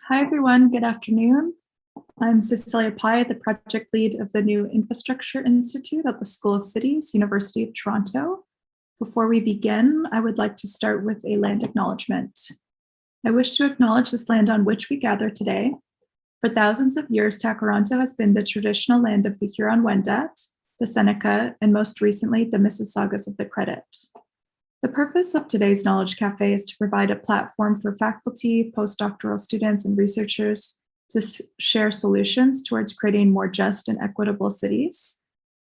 Hi, everyone. Good afternoon. I'm Cecilia Pai, the project lead of the new Infrastructure Institute at the School of Cities, University of Toronto. Before we begin, I would like to start with a land acknowledgement. I wish to acknowledge this land on which we gather today. For thousands of years, Takaranto has been the traditional land of the Huron-Wendat, the Seneca, and most recently, the Mississaugas of the Credit. The purpose of today's Knowledge Café is to provide a platform for faculty, postdoctoral students, and researchers to share solutions towards creating more just and equitable cities.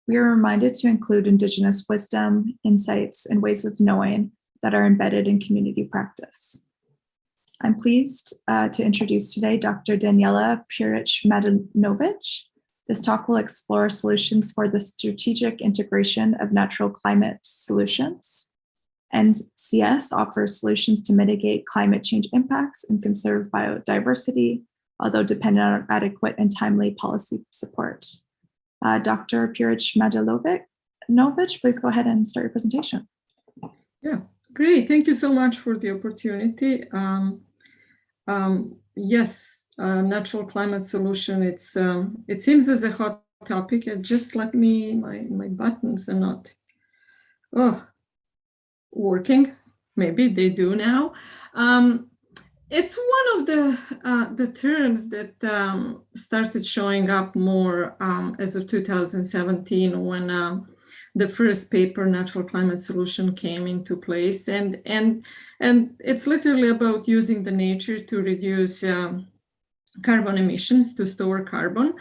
We are reminded to include Indigenous wisdom, insights, and ways of knowing that are embedded in community practice. I'm pleased to introduce today Dr. Danijela Puric-Mladenovic. This talk will explore solutions for the strategic integration of natural climate solutions. NCS offers solutions to mitigate climate change impacts and conserve biodiversity, although dependent on adequate and timely policy support. Dr. Puric-Mladenovic, please go ahead and start your presentation. Yeah, great. Thank you so much for the opportunity. Yes, natural climate solution, it seems as a hot topic. Just let me, my buttons are not, working. Maybe they do now. It's one of the terms that started showing up more as of 2017 when the first paper, Natural Climate Solution, came into place, and it's literally about using the nature to reduce carbon emissions, to store carbon,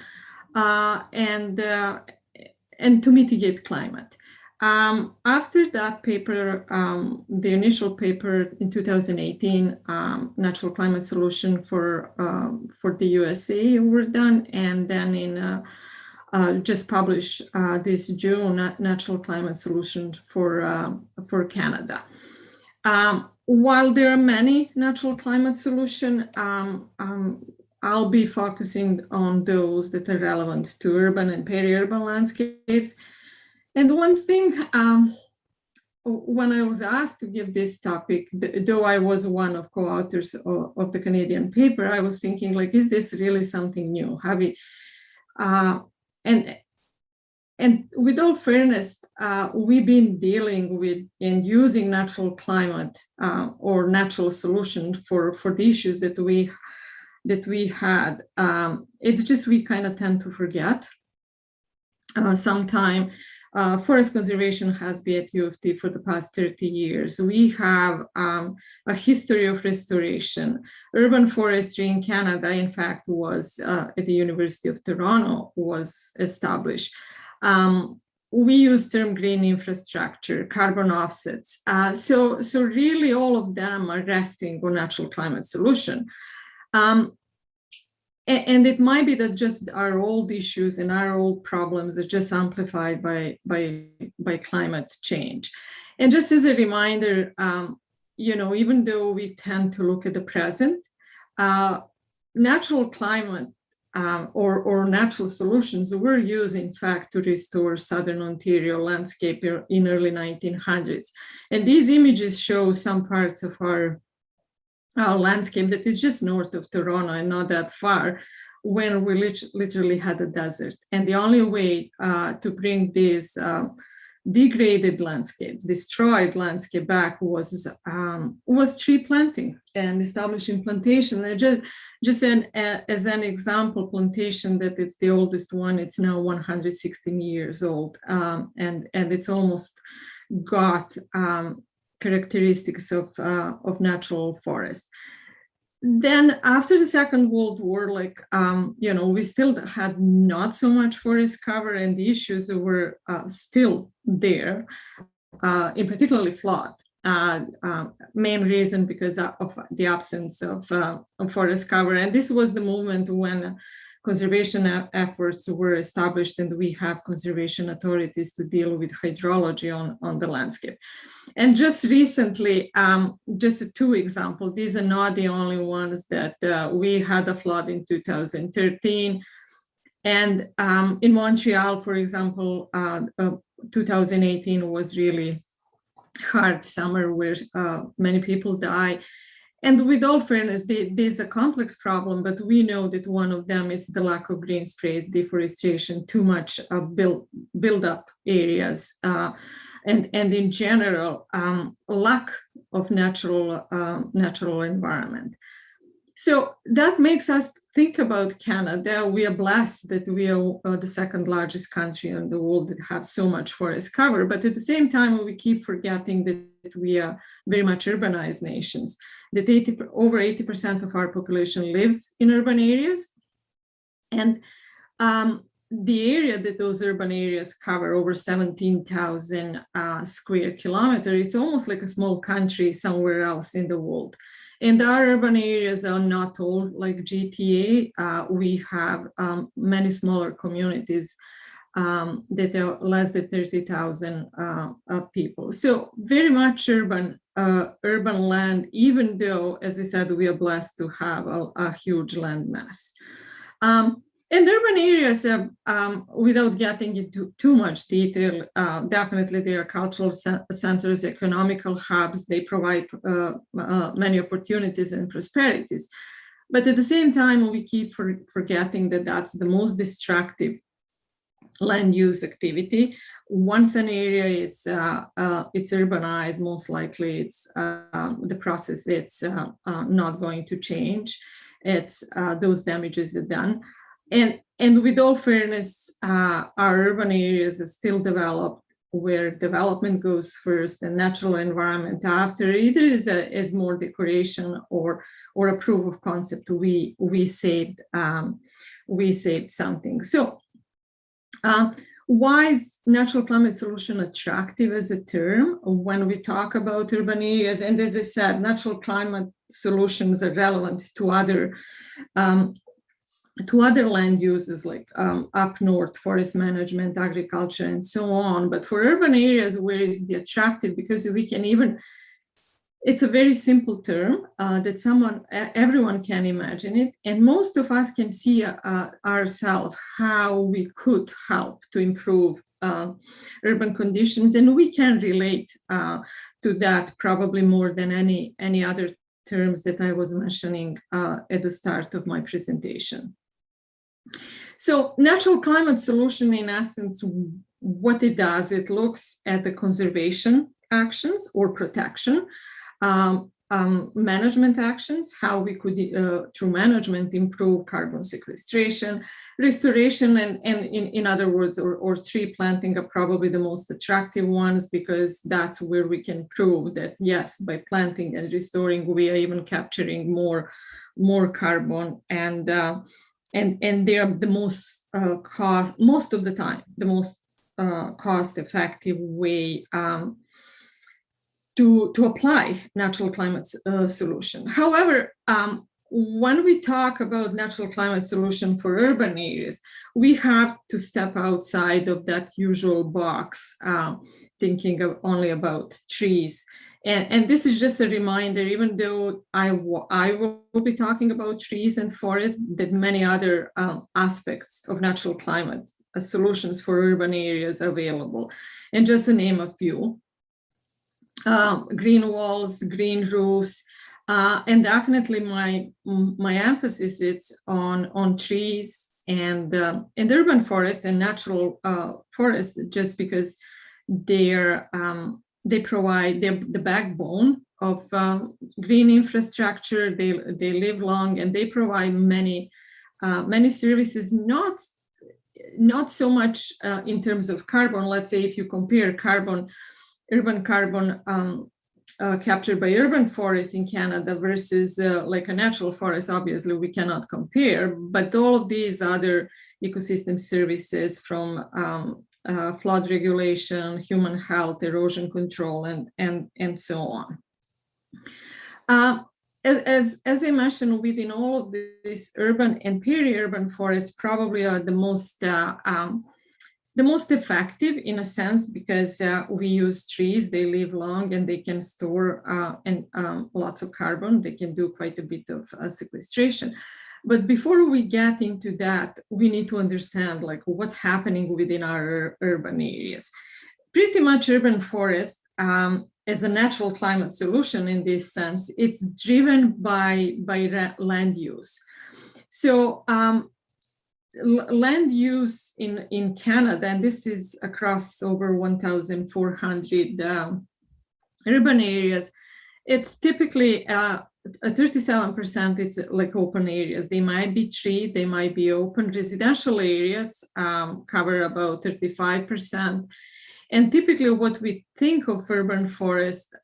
and to mitigate climate. After that paper, the initial paper in 2018, Natural Climate Solution for the USA were done, and then in just published this June, Natural Climate Solution for Canada. While there are many natural climate solutions, I'll be focusing on those that are relevant to urban and peri-urban landscapes. And one thing, when I was asked to give this topic, though I was one of co-authors of the Canadian paper, I was thinking, like, is this really something new? And with all fairness, we've been dealing with and using natural climate or natural solutions for the issues that we had. It's just we kind of tend to forget. Sometime forest conservation has been at U of T for the past 30 years. We have a history of restoration. Urban forestry in Canada, in fact, was at the University of Toronto, was established. We use term green infrastructure, carbon offsets. So really all of them are resting on natural climate solution. And it might be that just our old issues and our old problems are just amplified by climate change. And just as a reminder, even though we tend to look at the present, natural climate or natural solutions were used, in fact, to restore Southern Ontario landscape in early 1900s. And these images show some parts of our landscape that is just north of Toronto and not that far, when we literally had a desert. And the only way to bring this degraded landscape, destroyed landscape back was tree planting and establishing plantation. And just as an example, plantation that it's the oldest one, it's now 116 years old, and it's almost got characteristics of natural forest. Then after the Second World War, we still had not so much forest cover, and the issues were still there, in particularly flood. Main reason because of the absence of forest cover. And this was the moment when conservation efforts were established, and we have conservation authorities to deal with hydrology on the landscape. And just recently, just two examples, these are not the only ones, that we had a flood in 2013. And in Montreal, for example, 2018 was really hard summer where many people die. And with all fairness, there's a complex problem, but we know that one of them is the lack of green space, deforestation, too much build up areas, and in general, lack of natural environment. So that makes us think about Canada. We are blessed that we are the second largest country in the world that have so much forest cover, but at the same time, we keep forgetting that we are very much urbanized nations, that over 80% of our population lives in urban areas. And the area that those urban areas cover, over 17,000 square kilometers, it's almost like a small country somewhere else in the world. And our urban areas are not all like GTA. We have many smaller communities that are less than 30,000 people. So very much urban land, even though, as I said, we are blessed to have a huge land mass. And urban areas, without getting into too much detail, definitely they are cultural centers, economical hubs. They provide many opportunities and prosperities. But at the same time, we keep forgetting that that's the most destructive land use activity. Once an area it's urbanized, most likely it's the process it's not going to change. It's those damages are done. And with all fairness, our urban areas are still developed, where development goes first and natural environment after. Either is more decoration or a proof of concept. We saved something. So why is natural climate solution attractive as a term when we talk about urban areas? And as I said, natural climate solutions are relevant to other land uses, like up north, forest management, agriculture, and so on. But for urban areas, where it's the attractive, because we can even, it's a very simple term that everyone can imagine it. And most of us can see ourselves how we could help to improve urban conditions. And we can relate to that probably more than any other terms that I was mentioning at the start of my presentation. So natural climate solution, in essence, what it does, it looks at the conservation actions or protection, management actions, how we could, through management, improve carbon sequestration, restoration, and in other words, or tree planting are probably the most attractive ones, because that's where we can prove that, yes, by planting and restoring, we are even capturing more carbon, and they are the most most of the time, the most cost-effective way to apply natural climate solution. However, when we talk about natural climate solution for urban areas, we have to step outside of that usual box, thinking only about trees. And this is just a reminder, even though I will be talking about trees and forests, that many other aspects of natural climate solutions for urban areas are available. And just to name a few, green walls, green roofs, and definitely my emphasis is on trees and urban forest and natural forest, just because they provide the backbone of green infrastructure. They live long, and they provide many services, not so much in terms of carbon. Let's say if you compare urban carbon captured by urban forest in Canada versus like a natural forest, obviously we cannot compare, but all of these other ecosystem services, from flood regulation, human health, erosion control, and so on. As I mentioned, within all of these urban and peri-urban forests probably are the most effective, in a sense, because we use trees. They live long, and they can store lots of carbon. They can do quite a bit of sequestration. But before we get into that, we need to understand like what's happening within our urban areas. Pretty much urban forests as a natural climate solution in this sense, it's driven by land use. So land use in Canada, and this is across over 1,400 urban areas, it's typically 37%, it's like open areas. They might be tree, they might be open. Residential areas cover about 35%. And typically what we think of urban forest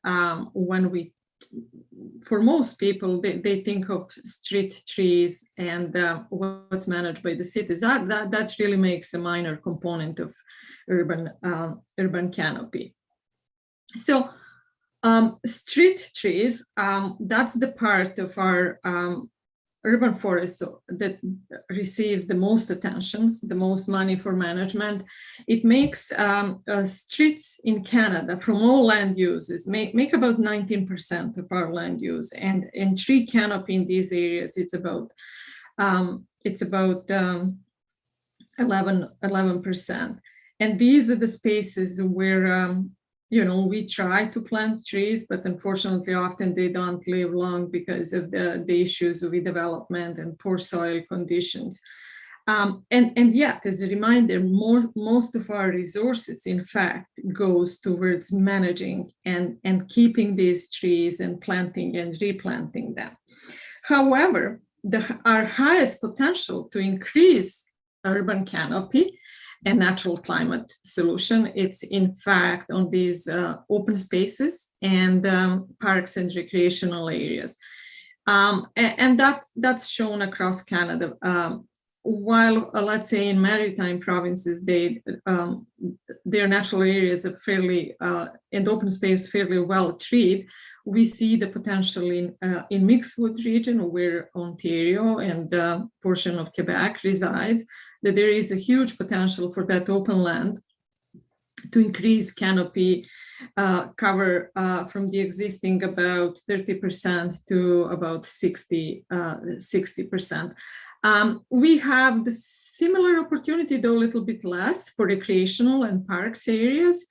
for most people, they think of street trees and what's managed by the cities. That really makes a minor component of urban canopy. So street trees, that's the part of our urban forest that receives the most attention, the most money for management. It makes streets in Canada from all land uses make about 19% of our land use, and tree canopy in these areas it's about 11%. And these are the spaces where we try to plant trees, but unfortunately, often they don't live long because of the issues with development and poor soil conditions. And yet, as a reminder, most of our resources, in fact, goes towards managing and keeping these trees and planting and replanting them. However, our highest potential to increase urban canopy and natural climate solution, it's in fact on these open spaces and parks and recreational areas. And that's shown across Canada. While let's say in maritime provinces, their natural areas are fairly, and open space fairly well treated, we see the potential in Mixedwood region where Ontario and a portion of Quebec resides, that there is a huge potential for that open land to increase canopy cover from the existing about 30% to about 60%. We have the similar opportunity, though a little bit less, for recreational and parks areas,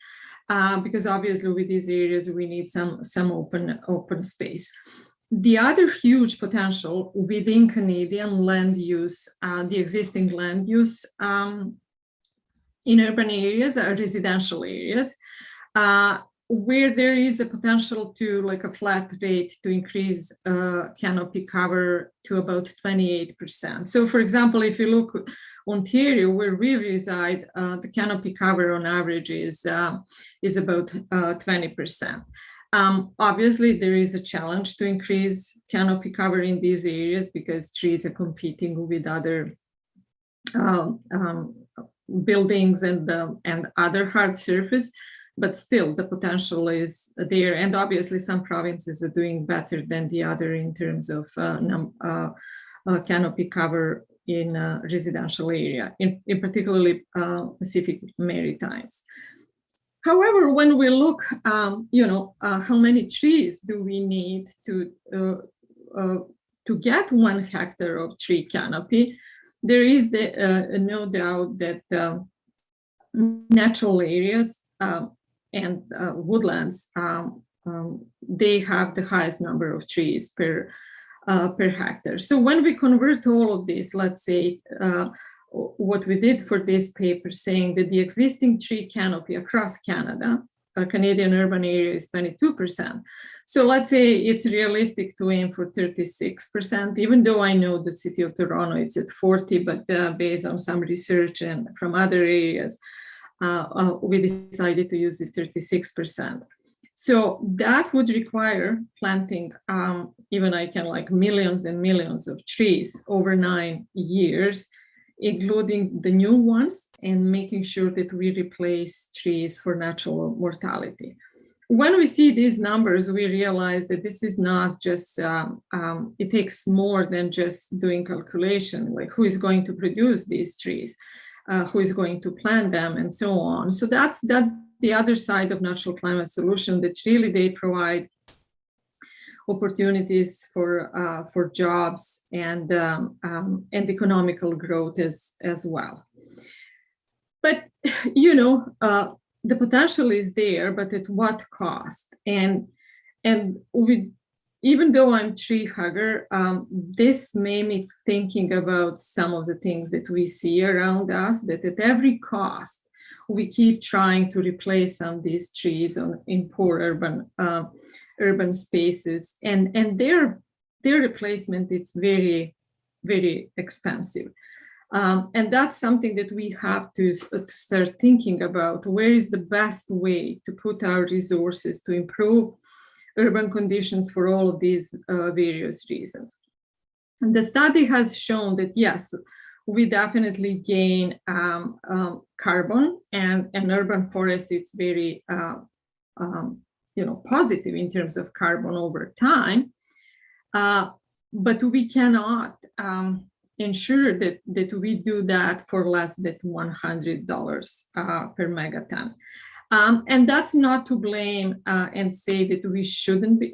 because obviously with these areas we need some open space. The other huge potential within Canadian land use, the existing land use in urban areas are residential areas, where there is a potential to, like a flat rate, to increase canopy cover to about 28%. So for example, if you look at Ontario, where we reside, the canopy cover on average is about 20%. Obviously, there is a challenge to increase canopy cover in these areas because trees are competing with other buildings and other hard surface, but still the potential is there. And obviously, some provinces are doing better than the other in terms of canopy cover in residential area, in particularly Pacific Maritimes. However, when we look, how many trees do we need to get 1 hectare of tree canopy? There is no doubt that natural areas and woodlands, they have the highest number of trees per hectare. So when we convert all of this, let's say, what we did for this paper, saying that the existing tree canopy across Canada, Canadian urban area is 22%. So let's say it's realistic to aim for 36%, even though I know the city of Toronto, it's at 40, but based on some research and from other areas, we decided to use it 36%. So that would require planting, even millions and millions of trees over 9 years, including the new ones, and making sure that we replace trees for natural mortality. When we see these numbers, we realize that this is not just, it takes more than just doing calculation, like who is going to produce these trees, who is going to plant them, and so on. So that's the other side of natural climate solution, that really they provide opportunities for jobs and economical growth as well. But the potential is there, but at what cost? And we, even though I'm tree hugger, this made me thinking about some of the things that we see around us, that at every cost, we keep trying to replace some of these trees in poor urban spaces, and their replacement, it's very, very expensive. And that's something that we have to start thinking about. Where is the best way to put our resources to improve urban conditions for all of these various reasons? And the study has shown that, yes, we definitely gain carbon, and urban forest, it's very positive in terms of carbon over time, but we cannot ensure that we do that for less than $100 per megaton. And that's not to blame and say that we shouldn't be,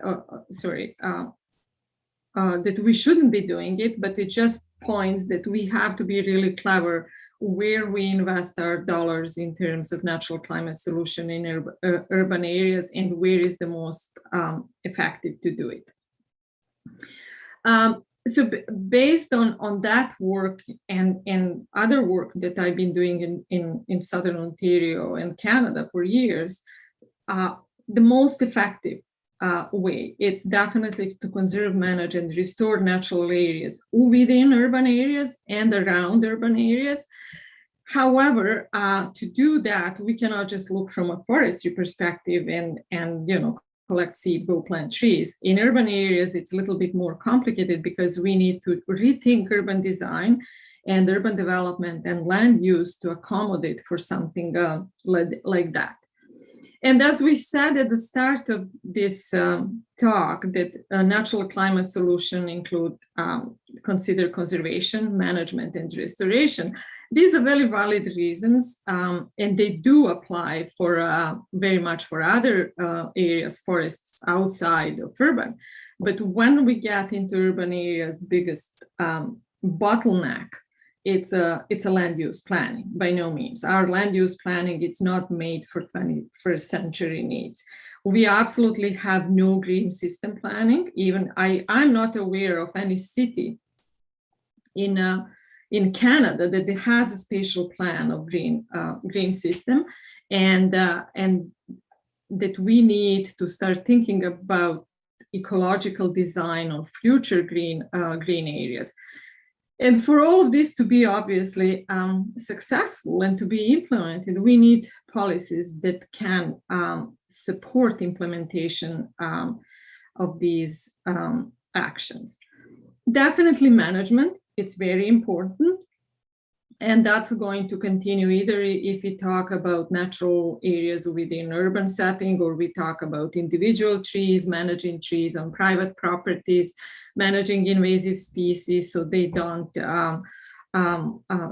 that we shouldn't be doing it, but it just points that we have to be really clever where we invest our dollars in terms of natural climate solution in urban areas, and where is the most effective to do it. So based on that work and other work that I've been doing in Southern Ontario and Canada for years, the most effective way, it's definitely to conserve, manage, and restore natural areas within urban areas and around urban areas. However, to do that, we cannot just look from a forestry perspective and collect seed, go plant trees. In urban areas, it's a little bit more complicated because we need to rethink urban design and urban development and land use to accommodate for something like that. And as we said at the start of this talk, that a natural climate solution include consider conservation, management, and restoration. These are very valid reasons, and they do apply for very much for other areas, forests outside of urban. But when we get into urban areas, the biggest bottleneck, it's a land use planning. By no means. Our land use planning, it's not made for 21st century needs. We absolutely have no green system planning. Even I'm not aware of any city in Canada that has a spatial plan of green system, and that we need to start thinking about ecological design of future green areas. And for all of this to be obviously successful and to be implemented, we need policies that can support implementation of these actions. Definitely management, it's very important. And that's going to continue either if we talk about natural areas within urban setting, or we talk about individual trees, managing trees on private properties, managing invasive species so they don't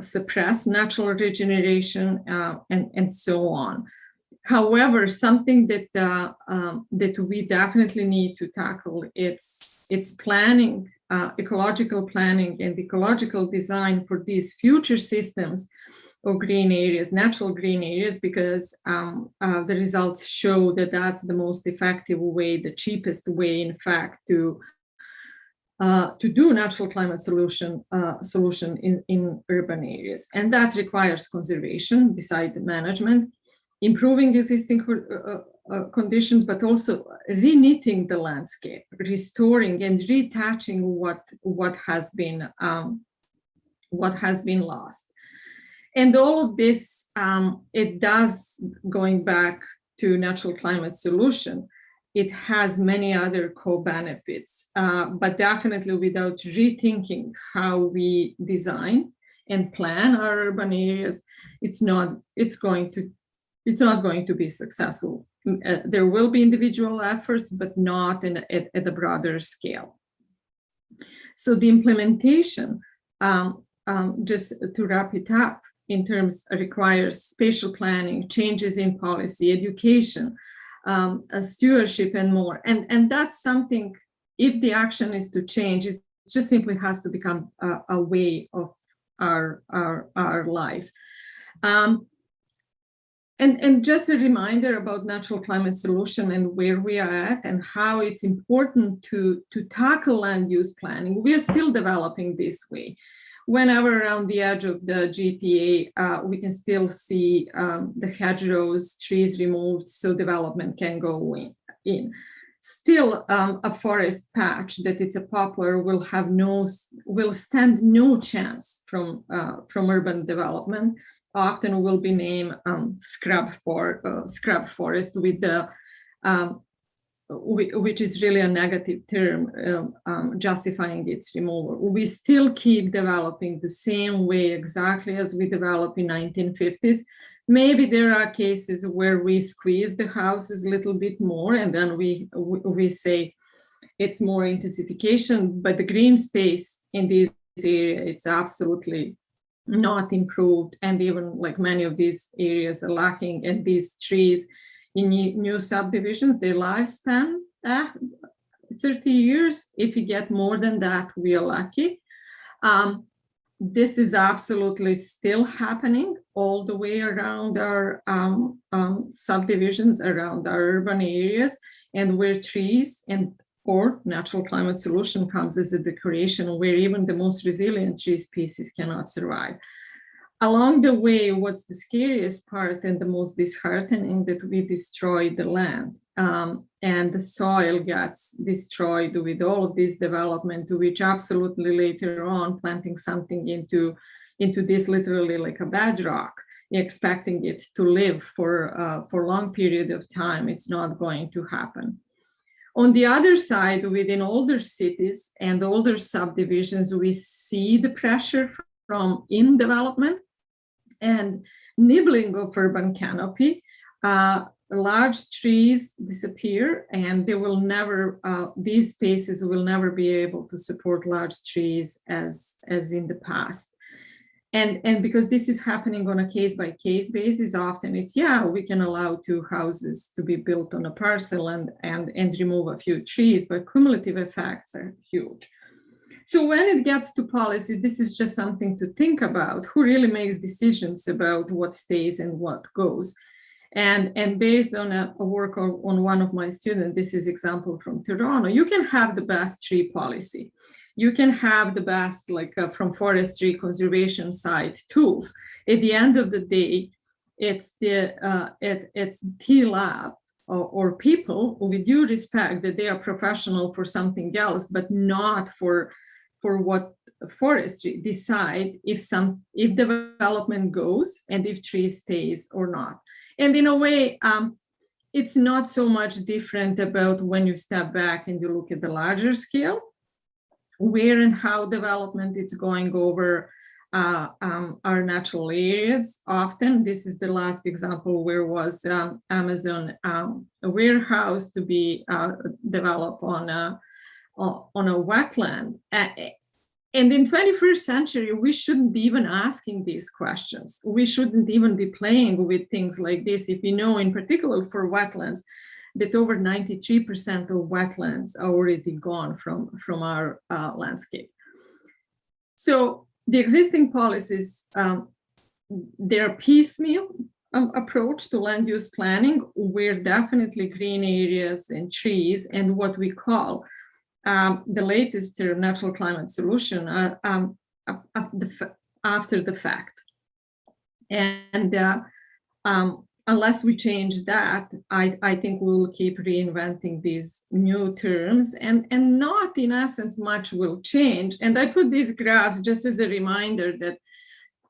suppress natural regeneration, and so on. However, something that we definitely need to tackle, it's planning, ecological planning and ecological design for these future systems of green areas, natural green areas, because the results show that that's the most effective way, the cheapest way, in fact, to do natural climate solution in urban areas. And that requires conservation beside the management, improving existing conditions, but also reknitting the landscape, restoring and retouching what has been lost. And all of this, it does, going back to natural climate solution, it has many other co-benefits, but definitely without rethinking how we design and plan our urban areas, it's not going to be successful. There will be individual efforts, but not at a broader scale. So the implementation, just to wrap it up, in terms requires spatial planning, changes in policy, education, stewardship, and more. And that's something, if the action is to change, it just simply has to become a way of our life. And just a reminder about natural climate solution and where we are at and how it's important to tackle land use planning. We are still developing this way. Whenever around the edge of the GTA, we can still see the hedgerows, trees removed so development can go in. Still, a forest patch that it's a poplar will stand no chance from urban development. Often will be named scrub forest with the which is really a negative term justifying its removal. We still keep developing the same way exactly as we developed in 1950s. Maybe there are cases where we squeeze the houses a little bit more, and then we say it's more intensification, but the green space in this area, it's absolutely not improved, and even like many of these areas are lacking, and these trees in new subdivisions, their lifespan 30 years. If you get more than that, we are lucky. This is absolutely still happening all the way around our subdivisions, around our urban areas, and where trees or natural climate solution comes as a decoration, where even the most resilient tree species cannot survive. Along the way, what's the scariest part and the most disheartening, that we destroy the land and the soil gets destroyed with all of this development, which absolutely later on planting something into this literally like a bedrock, expecting it to live for a long period of time. It's not going to happen. On the other side, within older cities and older subdivisions, we see the pressure from in development and nibbling of urban canopy. Large trees disappear, and they will never, these spaces will never be able to support large trees as in the past. And because this is happening on a case-by-case basis, often it's, we can allow 2 houses to be built on a parcel and remove a few trees, but cumulative effects are huge. So when it gets to policy, this is just something to think about. Who really makes decisions about what stays and what goes? And based on a work on one of my students, this is example from Toronto, you can have the best tree policy. You can have the best, like from forestry conservation side tools. At the end of the day, it's it's T-Lab or people, with due respect, that they are professional for something else, but not for what forestry decide if development goes and if tree stays or not. And in a way, it's not so much different about when you step back and you look at the larger scale, where and how development is going over our natural areas. Often, this is the last example where was Amazon a warehouse to be developed on a wetland. And in 21st century, we shouldn't be even asking these questions. We shouldn't even be playing with things like this. If you know, in particular for wetlands, that over 93% of wetlands are already gone from our landscape. So the existing policies, they're piecemeal approach to land use planning, where definitely green areas and trees and what we call the latest natural climate solution after the fact. And unless we change that, I think we'll keep reinventing these new terms, and not in essence much will change. And I put these graphs just as a reminder that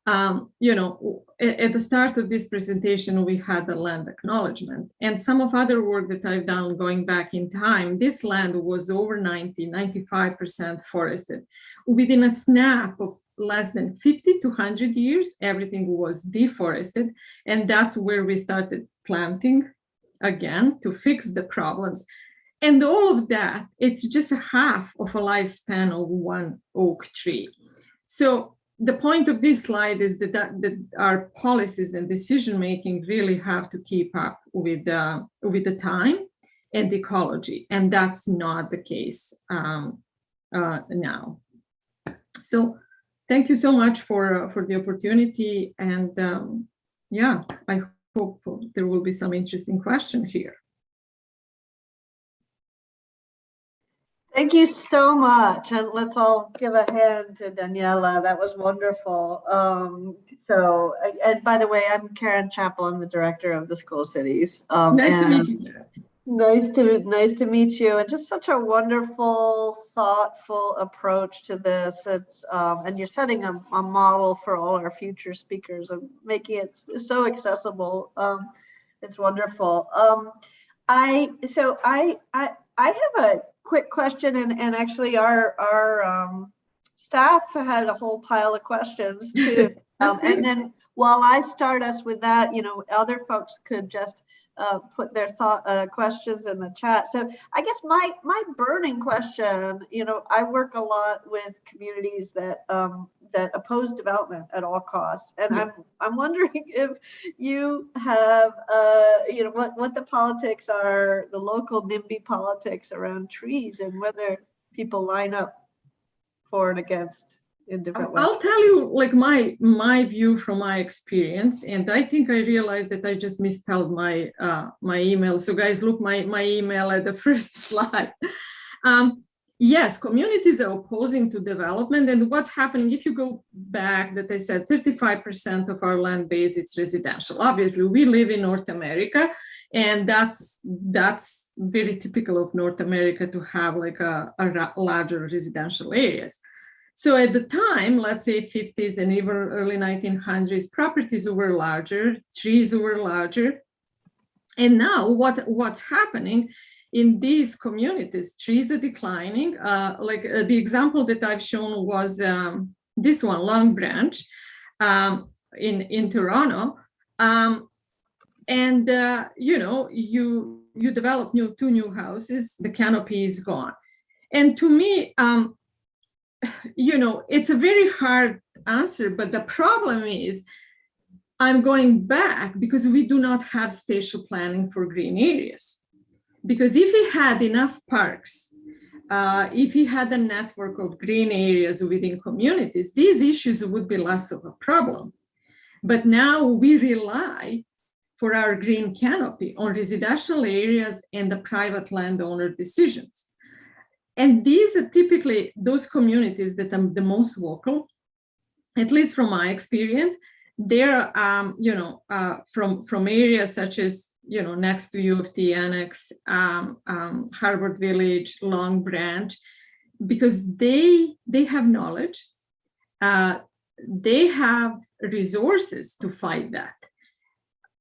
at the start of this presentation, we had the land acknowledgement, and some of other work that I've done going back in time, this land was over 95% forested. Within a snap of less than 50 to 100 years, everything was deforested. And that's where we started planting again to fix the problems. And all of that, it's just a half of a lifespan of one oak tree. So the point of this slide is that our policies and decision-making really have to keep up with the time and ecology. And that's not the case now. So thank you so much for the opportunity. And I hopeful there will be some interesting questions here. Thank you so much. And let's all give a hand to Danijela. That was wonderful. And by the way, I'm Karen Chappell. I'm the director of the School Cities. Nice to meet you. Nice to meet you. And just such a wonderful, thoughtful approach to this. It's and you're setting a model for all our future speakers and making it so accessible. It's wonderful. I have a quick question, and actually our staff had a whole pile of questions too. And then while I start us with that, other folks could just put their questions in the chat. So I guess my burning question, I work a lot with communities that oppose development at all costs, and I'm wondering if you have what the politics are, the local NIMBY politics around trees, and whether people line up for and against in different ways. I'll tell you like my view from my experience, and I think I realized that I just misspelled my my email. So guys, look my email at the first slide. Yes, communities are opposing to development, and what's happening if you go back, that I said 35% of our land base it's residential. Obviously, we live in North America, and that's very typical of North America to have like a larger residential areas. So at the time, let's say 50s and even early 1900s, properties were larger, trees were larger. And now what's happening in these communities, trees are declining. The example that I've shown was this one, Long Branch in Toronto. You develop two new houses, the canopy is gone. And to me, it's a very hard answer, but the problem is I'm going back because we do not have spatial planning for green areas. Because if we had enough parks, if we had a network of green areas within communities, these issues would be less of a problem. But now we rely for our green canopy on residential areas and the private landowner decisions. And these are typically those communities that are the most vocal, at least from my experience. They're, from areas such as, next to U of T Annex, Harvard Village, Long Branch, because they have knowledge, they have resources to fight that.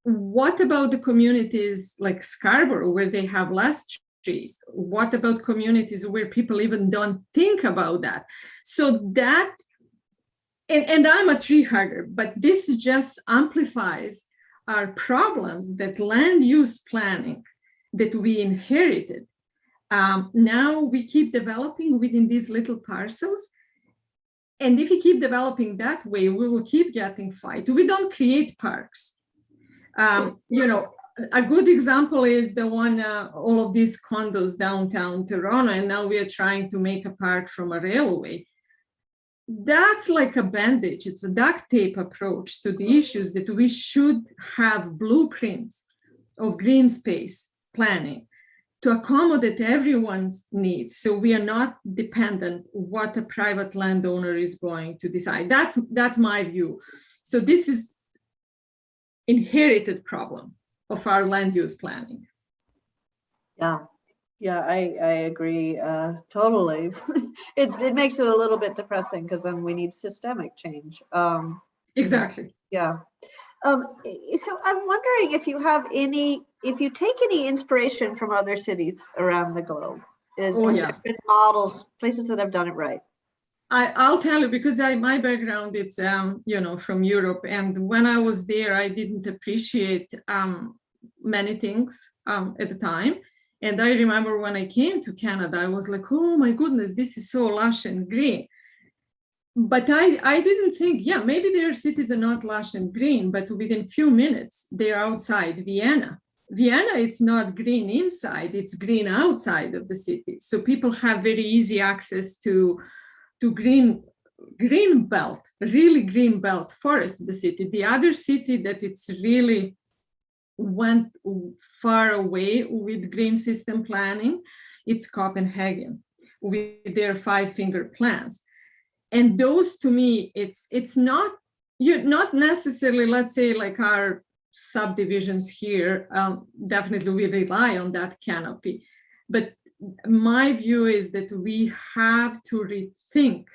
What about the communities like Scarborough, where they have less trees? What about communities where people even don't think about that? So that, and I'm a tree hugger, but this just amplifies our problems that land use planning that we inherited. Now we keep developing within these little parcels. And if we keep developing that way, we will keep getting fight. We don't create parks. A good example is the one, all of these condos downtown Toronto, and now we are trying to make a park from a railway. That's like a bandage. It's a duct tape approach to the issues that we should have blueprints of green space planning to accommodate everyone's needs. So we are not dependent what a private landowner is going to decide. That's my view. So this is inherited problem of our land use planning. Yeah, I agree totally. It makes it a little bit depressing because then we need systemic change. Exactly. Yeah. So I'm wondering if you take any inspiration from other cities around the globe. Different models, places that have done it right. I'll tell you, because my background it's from Europe, and when I was there, I didn't appreciate many things at the time. And I remember when I came to Canada, I was like, oh my goodness, this is so lush and green. But I didn't think, maybe their cities are not lush and green, but within few minutes, they're outside Vienna. Vienna, it's not green inside, it's green outside of the city. So people have very easy access to green belt, really green belt forest of the city. The other city that it's really went far away with green system planning, it's Copenhagen with their 5-finger plans. And those, to me, it's not, not necessarily, let's say, like our subdivisions here, definitely we rely on that canopy. But my view is that we have to rethink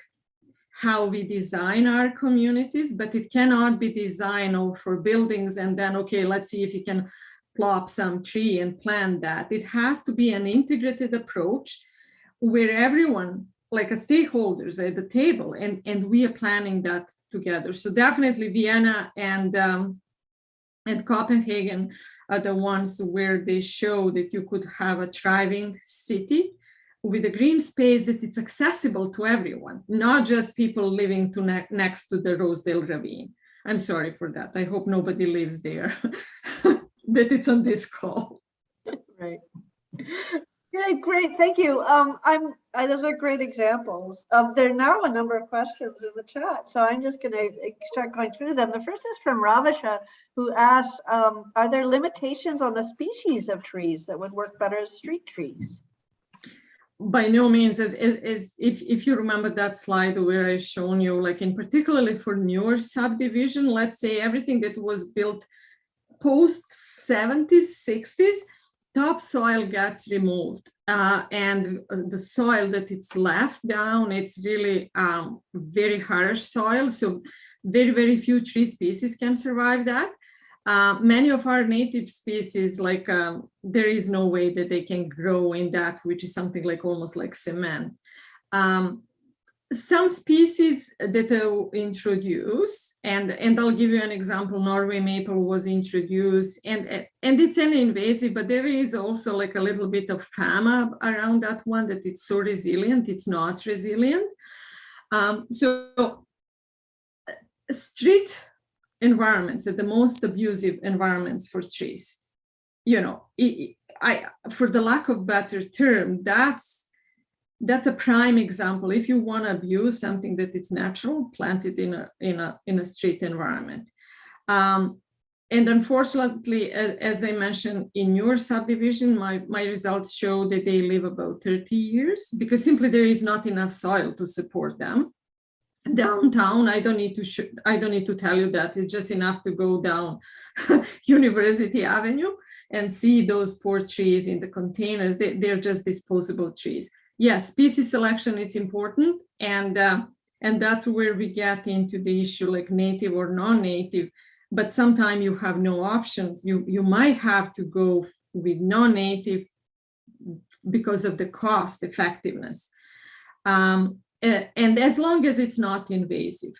how we design our communities, but it cannot be designed for buildings and then, okay, let's see if you can plop some tree and plant that. It has to be an integrated approach where everyone, like a stakeholders at the table, and we are planning that together. So definitely Vienna and Copenhagen are the ones where they show that you could have a thriving city with a green space that it's accessible to everyone, not just people living next to the Rosedale Ravine. I'm sorry for that. I hope nobody lives there, that it's on this call. Right. Yeah, great. Thank you. Those are great examples. There are now a number of questions in the chat, so I'm just going to start going through them. The first is from Ravisha, who asks, are there limitations on the species of trees that would work better as street trees? By no means, as if you remember that slide where I've shown you, like in particularly for newer subdivision, let's say everything that was built post 70s, 60s, topsoil gets removed, and the soil that it's left down, it's really very harsh soil. So very, very few tree species can survive that. Many of our native species, like there is no way that they can grow in that, which is something like almost like cement. Some species that are introduced, and I'll give you an example. Norway maple was introduced, and it's an invasive, but there is also like a little bit of fama around that one, that it's so resilient. It's not resilient. So street environments are the most abusive environments for trees. You know, for the lack of better term, that's a prime example. If you want to abuse something that it's natural, plant it in a street environment. And unfortunately, as I mentioned, in your subdivision, my results show that they live about 30 years because simply there is not enough soil to support them. Downtown, I don't need to tell you that. It's just enough to go down University Avenue and see those poor trees in the containers. They're just disposable trees. Yes, species selection, it's important, and that's where we get into the issue like native or non-native. But sometimes you have no options. You might have to go with non-native because of the cost effectiveness. And as long as it's not invasive.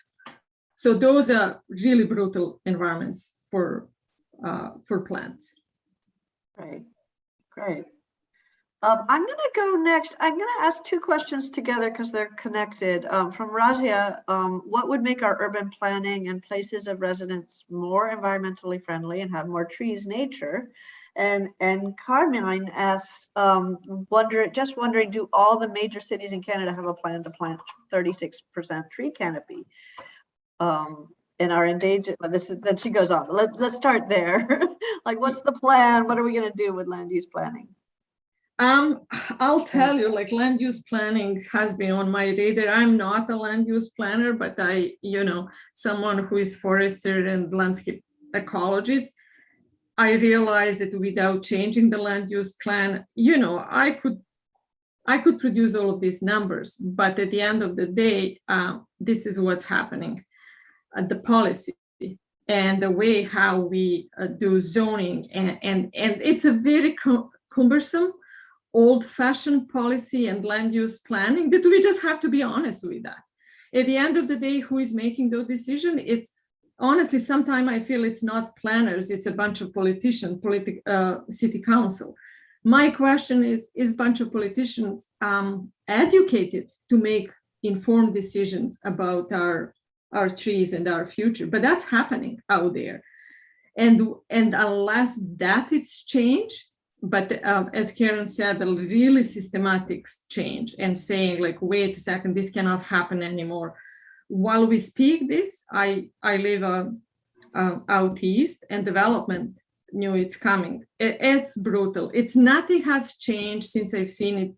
So those are really brutal environments for plants. Right, great. I'm going to go next. I'm going to ask two questions together because they're connected. From Razia, what would make our urban planning and places of residence more environmentally friendly and have more trees, nature? And Carmine asks, wondering, do all the major cities in Canada have a plan to plant 36% tree canopy? And are endangered? Then she goes on. Let's start there. Like, what's the plan? What are we going to do with land use planning? I'll tell you, like, land use planning has been on my radar. I'm not a land use planner, but someone who is forester and landscape ecologist, I realized that without changing the land use plan, I could produce all of these numbers, but at the end of the day, this is what's happening. The policy and the way how we do zoning, and it's a very cumbersome, old-fashioned policy and land use planning that we just have to be honest with that. At the end of the day, who is making those decisions? It's honestly, sometimes I feel it's not planners, it's a bunch of politicians, city council. My question is a bunch of politicians educated to make informed decisions about our trees and our future? But that's happening out there. And unless that it's changed, but as Karen said, a really systematic change and saying like, wait a second, this cannot happen anymore. While we speak this, I live out east, and development knew it's coming. It's brutal. It's nothing has changed since I've seen it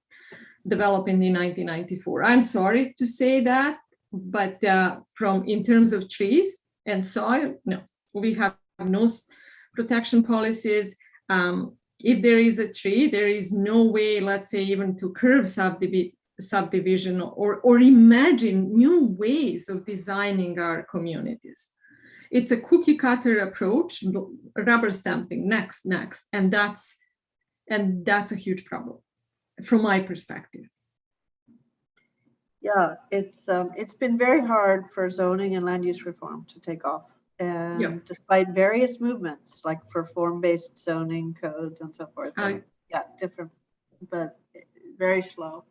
develop in 1994. I'm sorry to say that, but in terms of trees and soil, no, we have no protection policies. If there is a tree, there is no way, let's say, even to curb subdivision or imagine new ways of designing our communities. It's a cookie cutter approach, rubber stamping, next, and that's a huge problem from my perspective. Yeah, it's been very hard for zoning and land use reform to take off. And despite various movements, like for form-based zoning codes and so forth, different, but very slow.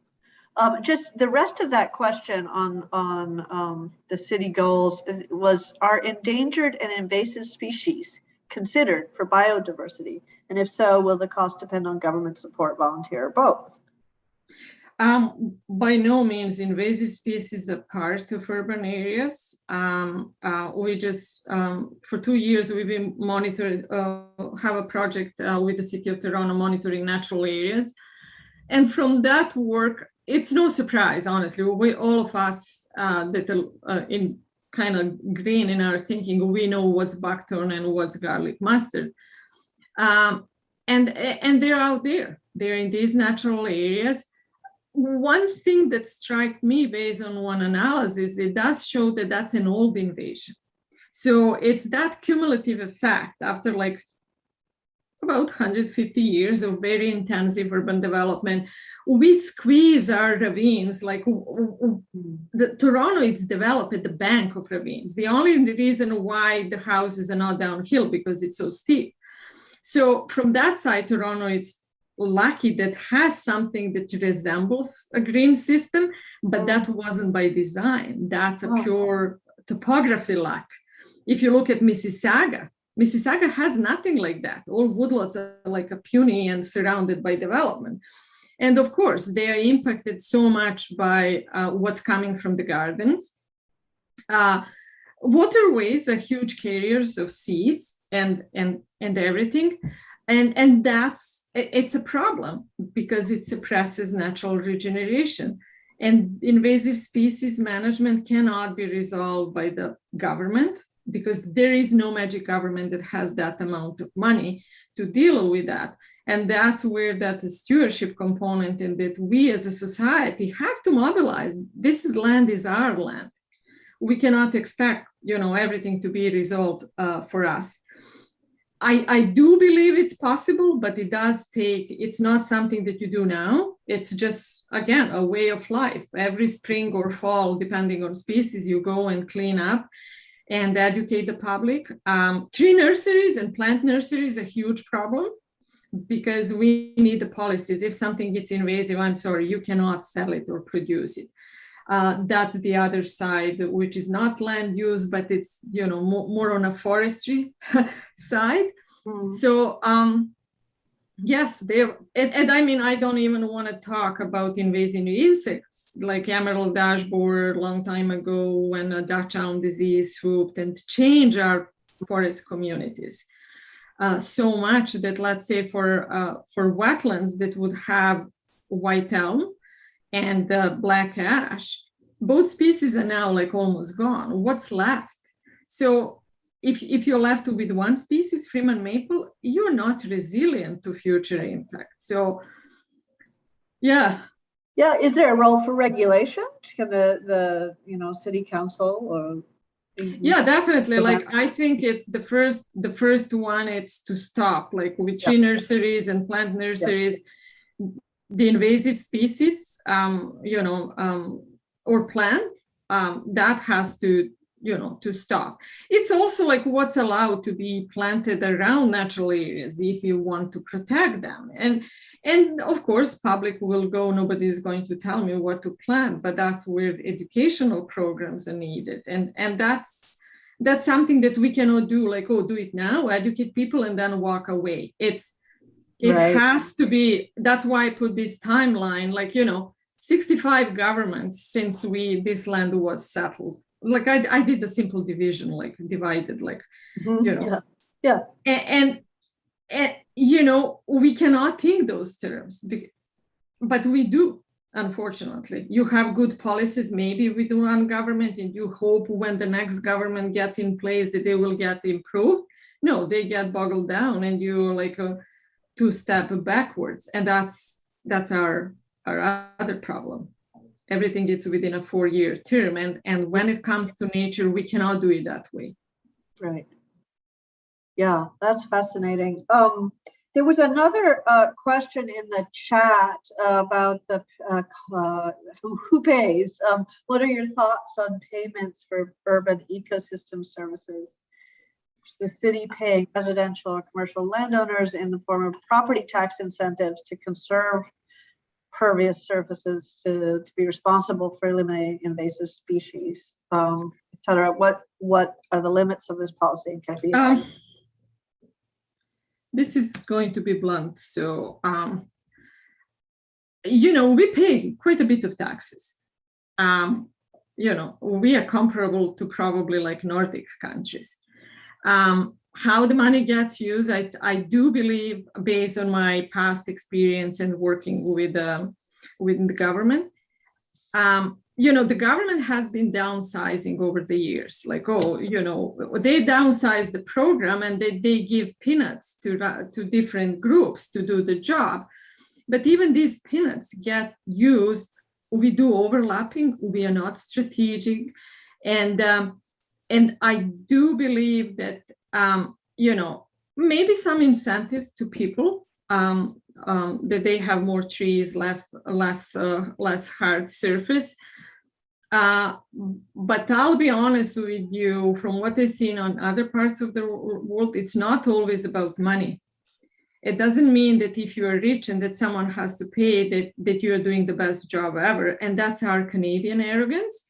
Just the rest of that question on the city goals was, are endangered and invasive species considered for biodiversity? And if so, will the cost depend on government support, volunteer, or both? By no means invasive species are part of urban areas. We just, for 2 years, we've been monitoring, have a project with the City of Toronto monitoring natural areas. And from that work, it's no surprise, honestly, all of us that are in kind of green in our thinking, we know what's buckthorn and what's garlic mustard. And they're out there, they're in these natural areas. One thing that struck me based on one analysis, it does show that that's an old invasion. So it's that cumulative effect after like about 150 years of very intensive urban development. We squeeze our ravines, like Toronto is developed at the bank of ravines. The only reason why the houses are not downhill because it's so steep. So from that side, Toronto, it's lucky that has something that resembles a green system, but that wasn't by design. That's a pure topography lack. If you look at Mississauga has nothing like that. All woodlots are like a puny and surrounded by development. And of course, they are impacted so much by what's coming from the gardens. Waterways are huge carriers of seeds and everything. And it's a problem because it suppresses natural regeneration. And invasive species management cannot be resolved by the government because there is no magic government that has that amount of money to deal with that. And that's where that stewardship component and that we as a society have to mobilize. This land is our land. We cannot expect, everything to be resolved for us. I do believe it's possible, but it's not something that you do now. It's just, again, a way of life. Every spring or fall, depending on species, you go and clean up and educate the public. Tree nurseries and plant nurseries are a huge problem because we need the policies. If something gets invasive, I'm sorry, you cannot sell it or produce it. That's the other side, which is not land use, but it's more on a forestry side. So yes, and I mean, I don't even want to talk about invasive insects like emerald ash borer a long time ago when a Dutch elm disease swooped and changed our forest communities so much that, let's say, for wetlands that would have white elm and black ash, both species are now like almost gone. What's left? So if you're left with one species, Freeman maple, you're not resilient to future impact. So, yeah. Yeah, is there a role for regulation? Can the city council or? Yeah, definitely. Like I think it's the first one. It's to stop, like with tree nurseries and plant nurseries. The invasive species, or plant, that has to stop. It's also like what's allowed to be planted around natural areas if you want to protect them. And of course, public will go, nobody is going to tell me what to plant, but that's where educational programs are needed. And that's something that we cannot do, like, do it now, educate people and then walk away. It has to be, that's why I put this timeline, like, 65 governments since this land was settled. Like I did the simple division, like divided, like, And we cannot think those terms, but we do, unfortunately. You have good policies, maybe with one government, and you hope when the next government gets in place that they will get improved. No, they get boggled down and you're like a two-step backwards. And that's our other problem. Everything is within a 4-year term. And when it comes to nature, we cannot do it that way. Right. Yeah, that's fascinating. There was another question in the chat about the who pays. What are your thoughts on payments for urban ecosystem services? The city paying residential or commercial landowners in the form of property tax incentives to conserve pervious surfaces to be responsible for eliminating invasive species, etc. What are the limits of this policy? Can be this is going to be blunt. So, we pay quite a bit of taxes. We are comparable to probably like Nordic countries. How the money gets used, I do believe, based on my past experience and working with the government, the government has been downsizing over the years. Like, they downsize the program and they give peanuts to different groups to do the job. But even these peanuts get used. We do overlapping. We are not strategic, and I do believe that, maybe some incentives to people, that they have more trees, less hard surface. But I'll be honest with you, from what I've seen on other parts of the world, it's not always about money. It doesn't mean that if you are rich and that someone has to pay, that you are doing the best job ever. And that's our Canadian arrogance.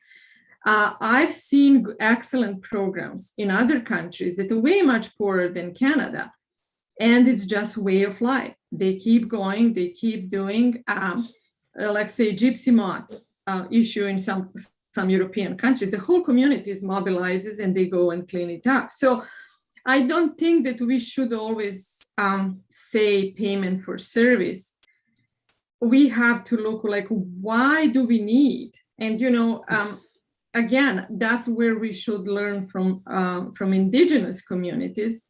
I've seen excellent programs in other countries that are way much poorer than Canada. And it's just way of life. They keep going, they keep doing, like say gypsy moth issue in some European countries. The whole community mobilizes and they go and clean it up. So I don't think that we should always say payment for service. We have to look like, why do we need? And, again, that's where we should learn from indigenous communities.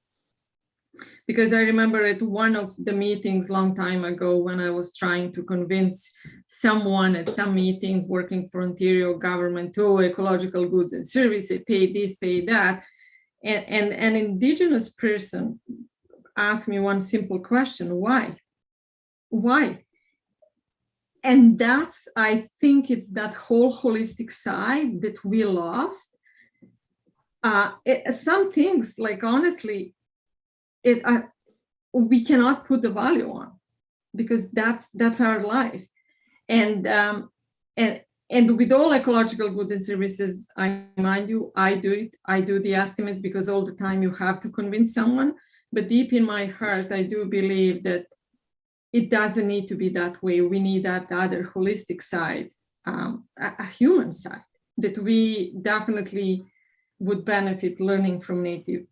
Because I remember at one of the meetings long time ago when I was trying to convince someone at some meeting working for Ontario government, ecological goods and services, pay this, pay that. And an indigenous person asked me one simple question: why? Why? And I think it's that whole holistic side that we lost. Some things, like honestly, we cannot put the value on, because that's our life. And with all ecological goods and services, I mind you, I do the estimates, because all the time you have to convince someone. But deep in my heart, I do believe that it doesn't need to be that way. We need that other holistic side, a human side, that we definitely would benefit learning from native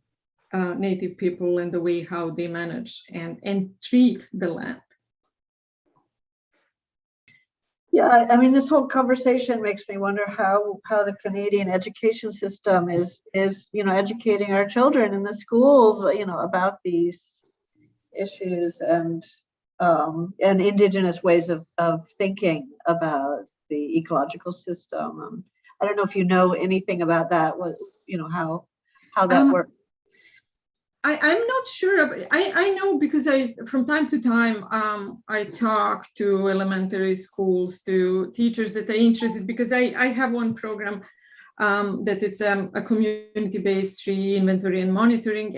people and the way how they manage and treat the land. Yeah, I mean, this whole conversation makes me wonder how the Canadian education system is educating our children in the schools, about these issues and indigenous ways of thinking about the ecological system. I don't know if you know anything about that. What how that works. I'm not sure. I know, because from time to time I talk to elementary schools, to teachers that are interested, because I have one program that it's a community-based tree inventory and monitoring,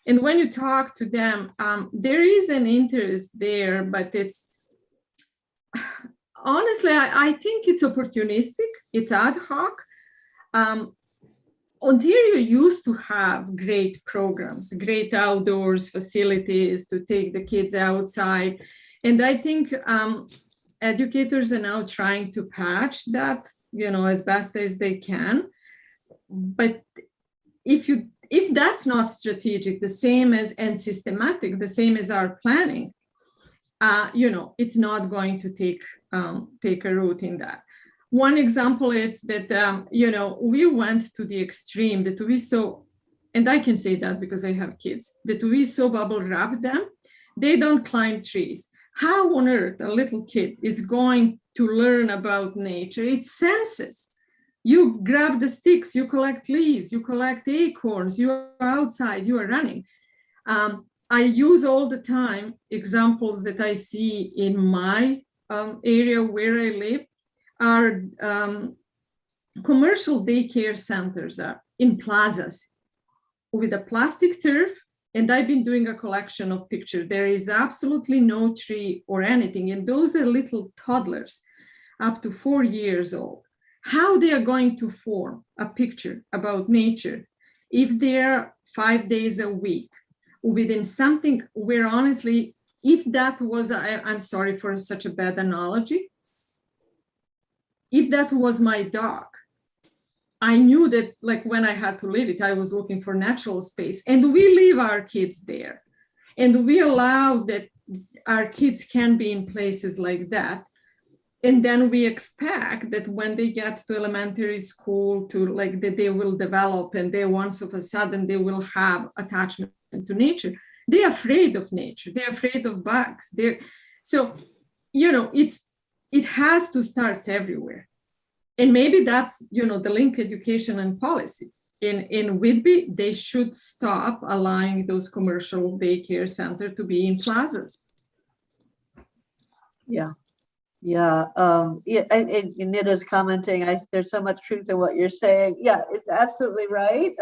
and when you talk to them, there is an interest there, but it's honestly, I think it's opportunistic, it's ad hoc. Ontario used to have great programs, great outdoors facilities to take the kids outside. And I think educators are now trying to patch that, as best as they can. But if if that's not strategic, the same as and systematic, the same as our planning, it's not going to take a root in that. One example is that we went to the extreme that we saw, and I can say that because I have kids, that we so bubble wrap them, they don't climb trees. How on earth a little kid is going to learn about nature? It's senses. You grab the sticks, you collect leaves, you collect acorns, you are outside, you are running. I use all the time examples that I see in my area where I live are commercial daycare centers are in plazas with a plastic turf. And I've been doing a collection of pictures. There is absolutely no tree or anything. And those are little toddlers up to 4 years old. How they are going to form a picture about nature if they're 5 days a week within something where honestly, if that was, I'm sorry for such a bad analogy, if that was my dog, I knew that like when I had to leave it, I was looking for natural space, and we leave our kids there and we allow that our kids can be in places like that. And then we expect that when they get to elementary school to like that they will develop and they once of a sudden they will have attachment to nature. They're afraid of nature. They're afraid of bugs. It has to start everywhere. And maybe that's, the link education and policy. In Whitby, they should stop allowing those commercial daycare centers to be in plazas. Yeah. And Nita's commenting, there's so much truth in what you're saying. Yeah, it's absolutely right.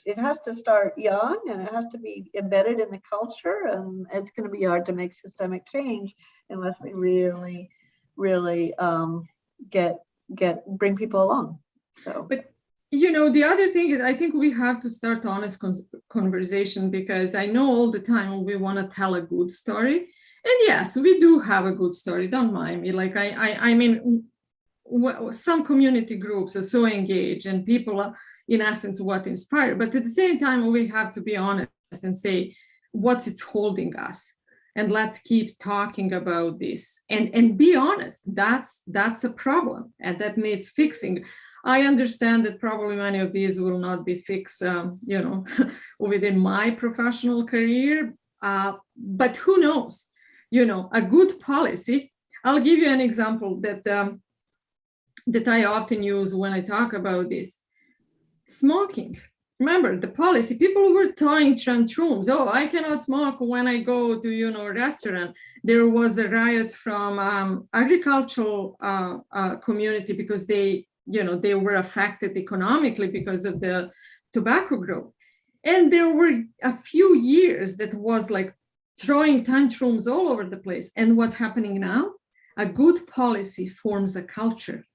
It has to start young and it has to be embedded in the culture, and it's going to be hard to make systemic change unless we really bring people along. So, but the other thing is I think we have to start honest conversation, because I know all the time we want to tell a good story, and yes, we do have a good story, don't mind me. Like I mean some community groups are so engaged and people are in essence what inspired, but at the same time we have to be honest and say what's it's holding us. And let's keep talking about this and be honest. That's a problem and that needs fixing. I understand that probably many of these will not be fixed, within my professional career, but who knows? A good policy. I'll give you an example that I often use when I talk about this. Smoking. Remember the policy, people were throwing tantrums. Oh, I cannot smoke when I go to, a restaurant. There was a riot from agricultural community because they were affected economically because of the tobacco growth. And there were a few years that was like throwing tantrums all over the place. And what's happening now? A good policy forms a culture.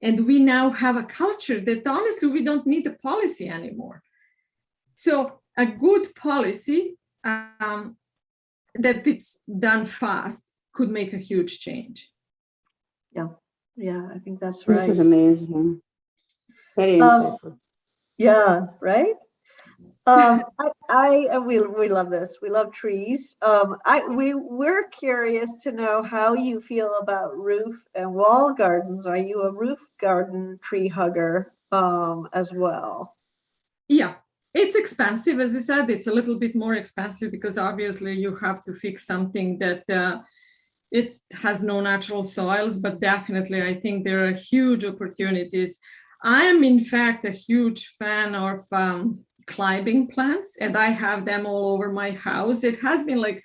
And we now have a culture that honestly, we don't need a policy anymore. So a good policy that it's done fast could make a huge change. Yeah, I think that's right. This is amazing. Very insightful. Yeah, right? We love this. We love trees. We're curious to know how you feel about roof and wall gardens. Are you a roof garden tree hugger as well? Yeah, it's expensive. As I said, it's a little bit more expensive because obviously you have to fix something that it has no natural soils, but definitely I think there are huge opportunities. I am in fact a huge fan of climbing plants, and I have them all over my house. It has been like,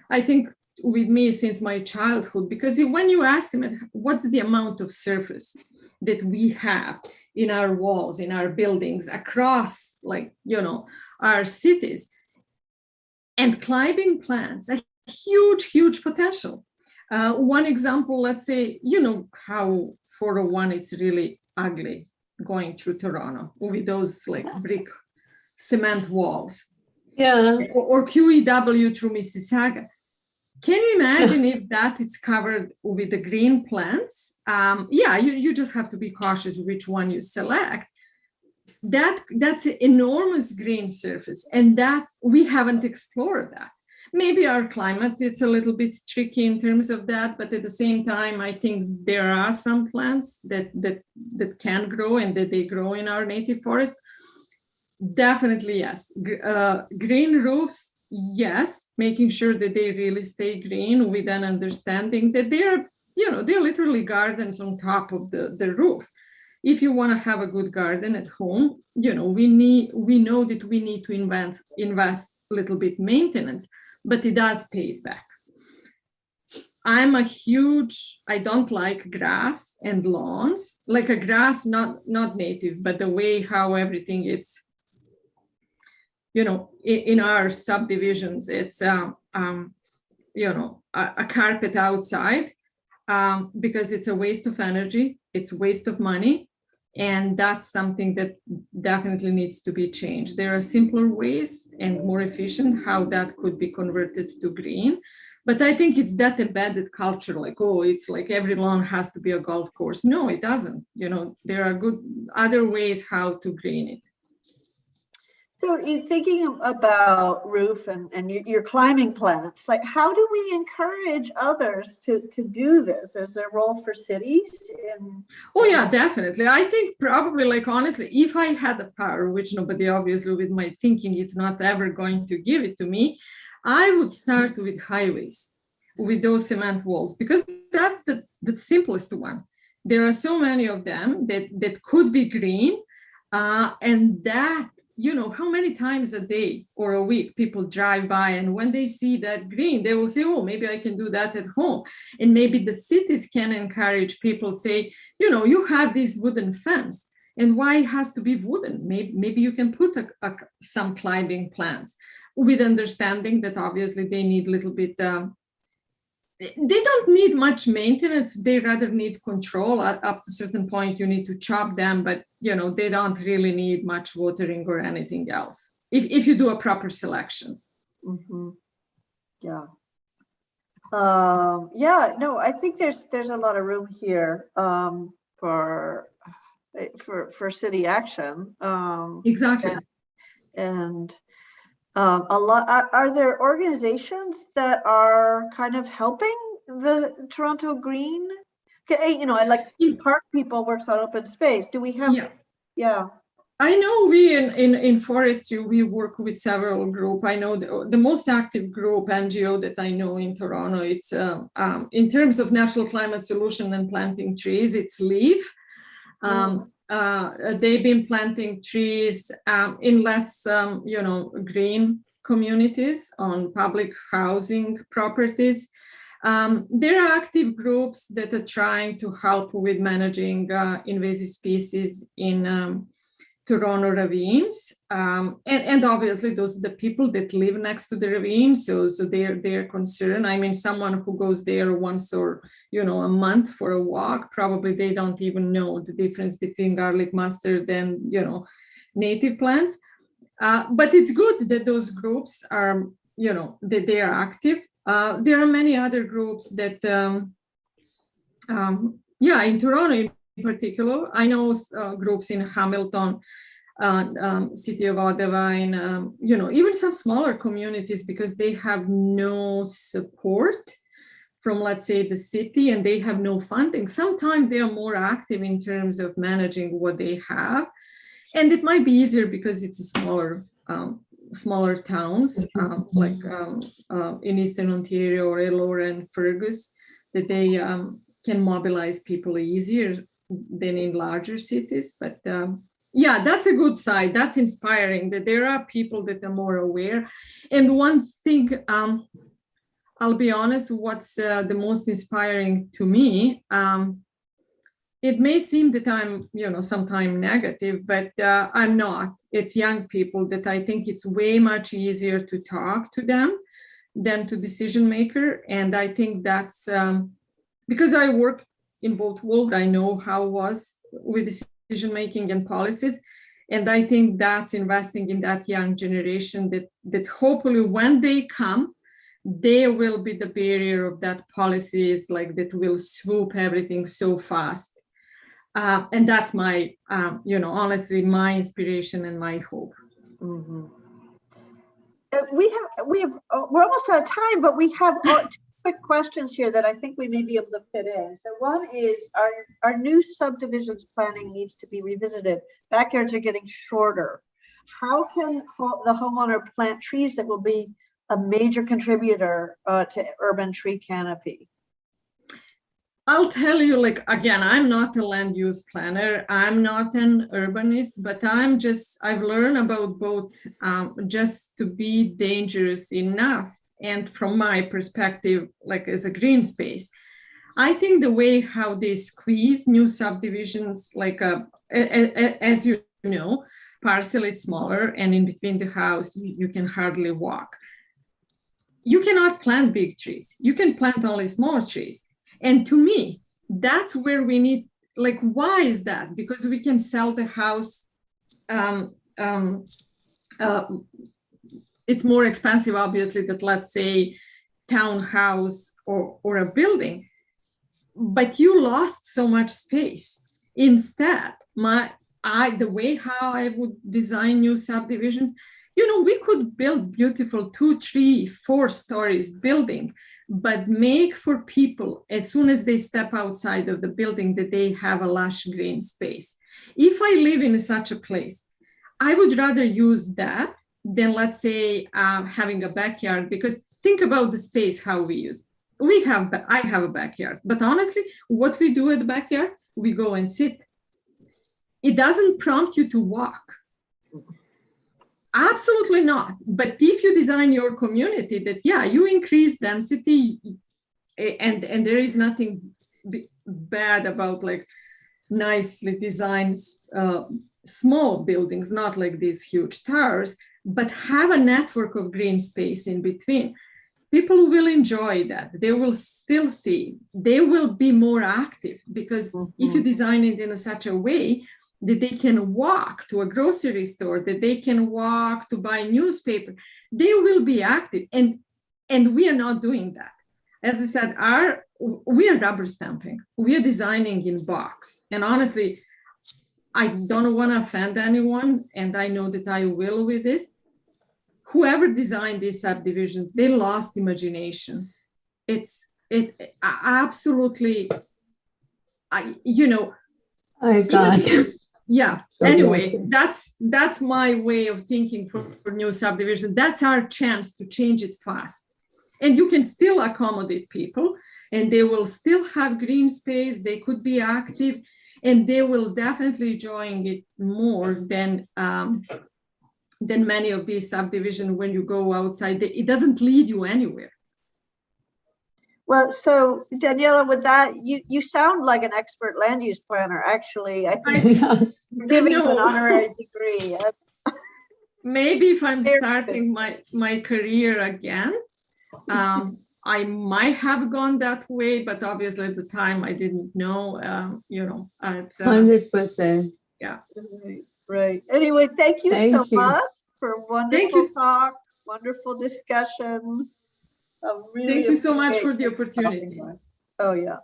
I think with me since my childhood, because when you estimate what's the amount of surface that we have in our walls, in our buildings, across our cities, and climbing plants, a huge potential. One example, let's say, how 401 it's really ugly going through Toronto with those brick cement walls. Yeah. Or QEW through Mississauga. Can you imagine if that it's covered with the green plants? You just have to be cautious which one you select. that's an enormous green surface, and that we haven't explored that. Maybe our climate, it's a little bit tricky in terms of that, but at the same time, I think there are some plants that can grow and that they grow in our native forest. Definitely, yes. Green roofs, yes, making sure that they really stay green with an understanding that they're literally gardens on top of the roof. If you want to have a good garden at home, we know that we need to invest a little bit maintenance, but it does pay back. I don't like grass and lawns, like a grass, not native, but the way how everything it's, in our subdivisions, it's, a carpet outside, because it's a waste of energy, it's waste of money. And that's something that definitely needs to be changed. There are simpler ways and more efficient how that could be converted to green. But I think it's that embedded culture, like, oh, it's like every lawn has to be a golf course. No, it doesn't. There are good other ways how to green it. So you're thinking about roof and your climbing plants, like how do we encourage others to do this? Is there a role for cities? Oh yeah, definitely. I think probably, like, honestly, if I had the power, which nobody obviously with my thinking, it's not ever going to give it to me, I would start with highways, with those cement walls, because that's the simplest one. There are so many of them that could be green, and that, how many times a day or a week people drive by, and when they see that green, they will say, oh, maybe I can do that at home. And maybe the cities can encourage people, say, you have this wooden fence, and why it has to be wooden? Maybe you can put some climbing plants, with understanding that obviously they need a little bit, they don't need much maintenance. They rather need control. Up to a certain point, you need to chop them, but they don't really need much watering or anything else if you do a proper selection. Mm-hmm. Yeah. No, I think there's a lot of room here for city action. Exactly. And a lot. Are there organizations that are kind of helping the Toronto Green? Okay, like park people works on open space. Do we have? Yeah. I know we in forestry, we work with several groups. I know the most active group NGO that I know in Toronto, it's in terms of national climate solution and planting trees, it's LEAF. They've been planting trees in less, green communities on public housing properties. There are active groups that are trying to help with managing invasive species in Toronto ravines, and obviously those are the people that live next to the ravine, so they're concerned. I mean, someone who goes there once or a month for a walk, probably they don't even know the difference between garlic mustard and native plants. But it's good that those groups are that they are active. There are many other groups that in Toronto in particular, I know groups in Hamilton, City of Ottawa, and even some smaller communities, because they have no support from, let's say, the city, and they have no funding. Sometimes they are more active in terms of managing what they have, and it might be easier because it's a smaller towns like in Eastern Ontario or Elora and Fergus, that they can mobilize people easier than in larger cities. But that's a good side. That's inspiring that there are people that are more aware. And one thing, I'll be honest, what's the most inspiring to me, it may seem that I'm, sometimes negative, but I'm not. It's young people that I think it's way much easier to talk to them than to decision maker. And I think that's because I work in both worlds, I know how it was with decision making and policies. And I think that's investing in that young generation that hopefully when they come, they will be the barrier of that policies, like that will swoop everything so fast. And that's my, honestly, my inspiration and my hope. Mm-hmm. We're almost out of time, but we have two quick questions here that I think we may be able to fit in. So one is, our new subdivisions planning needs to be revisited. Backyards are getting shorter. How can the homeowner plant trees that will be a major contributor to urban tree canopy? I'll tell you, like, again, I'm not a land use planner. I'm not an urbanist, but I've learned about both just to be dangerous enough. And from my perspective, like as a green space, I think the way how they squeeze new subdivisions, like as you know, parcel it's smaller and in between the house, you can hardly walk. You cannot plant big trees. You can plant only small trees. And to me, that's where we need, like, why is that? Because we can sell the house. It's more expensive, obviously, that, let's say, townhouse or a building, but you lost so much space. Instead, the way how I would design new subdivisions, we could build beautiful 2, 3, 4 stories building, but make for people, as soon as they step outside of the building, that they have a lush green space. If I live in such a place, I would rather use that than, let's say, having a backyard, because think about the space, how we use. I have a backyard, but honestly, what we do at the backyard, we go and sit. It doesn't prompt you to walk. Absolutely not. But if you design your community that, you increase density, and there is nothing bad about, like, nicely designed small buildings, not like these huge towers, but have a network of green space in between. People will enjoy that. They will still see. They will be more active, because if you design it in such a way that they can walk to a grocery store, that they can walk to buy newspaper, they will be active. And we are not doing that. As I said, we are rubber stamping. We are designing in box. And honestly, I don't want to offend anyone, and I know that I will with this. Whoever designed these subdivisions, they lost imagination. It absolutely, I can't. Yeah. Anyway, that's my way of thinking for new subdivision. That's our chance to change it fast. And you can still accommodate people, and they will still have green space. They could be active, and they will definitely enjoy it more than many of these subdivisions. When you go outside, it doesn't lead you anywhere. Well, so Danijela, with that, you sound like an expert land use planner, actually. I think you're giving you an honorary degree. Maybe if I'm starting my career again, I might have gone that way, but obviously at the time I didn't know, it's 100%. Yeah. Right. Anyway, thank you so much for a wonderful talk, wonderful discussion. Really thank you so much for the opportunity. Oh, yeah.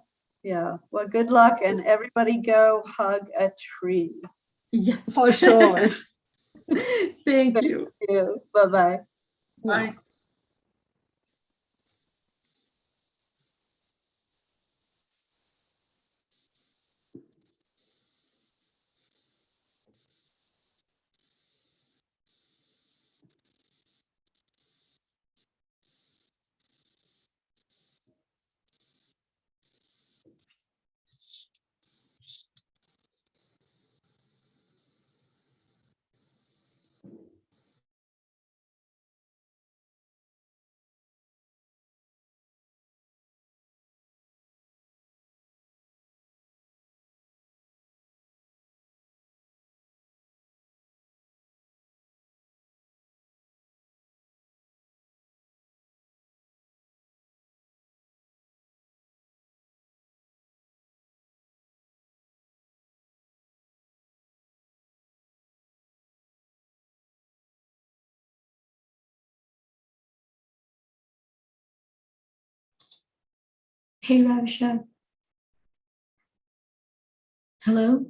Yeah. Well, good luck, and everybody go hug a tree. Yes. For sure. Thank you. Bye-bye. Bye. Hey, Ravisha. Hello?